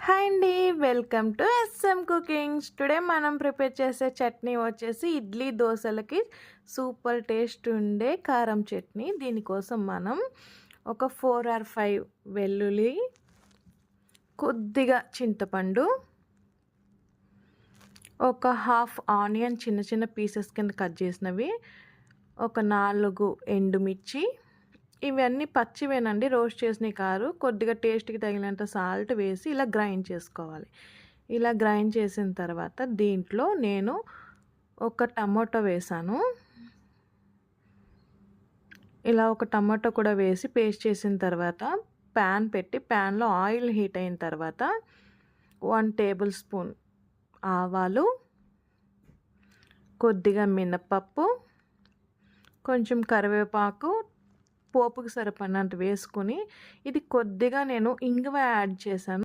Hi అండి, welcome to S M cookings. Today మనం prepare చేసే చట్నీ వచ్చేసి ఇడ్లీ దోశలకి సూపర్ టేస్ట్ ఉండే కారం చట్నీ. దీనికోసం మనం ఒక 4 or 5 వెల్లుల్లి, కొద్దిగా చింతపండు, ఒక హాఫ్ ఆనియన్ చిన్న చిన్న పీసెస్ కింద కట్ చేసినవి, ఒక 4 ఎండుమిర్చి, ఇవన్నీ పచ్చివేనండి, రోస్ట్ చేసినవి కారు. కొద్దిగా టేస్ట్కి తగినంత సాల్ట్ వేసి ఇలా గ్రైండ్ చేసుకోవాలి. ఇలా గ్రైండ్ చేసిన తర్వాత దీంట్లో నేను ఒక టమాటో వేసాను. ఇలా ఒక టమాటో కూడా వేసి పేస్ట్ చేసిన తర్వాత ప్యాన్ పెట్టి ప్యాన్లో ఆయిల్ హీట్ అయిన తర్వాత 1 టేబుల్ స్పూన్ ఆవాలు, కొద్దిగా మినపప్పు, కొంచెం కరివేపాకు, పోపుకి సరిపడినంత వేసుకొని ఇది కొద్దిగా నేను ఇంగువ యాడ్ చేశాను.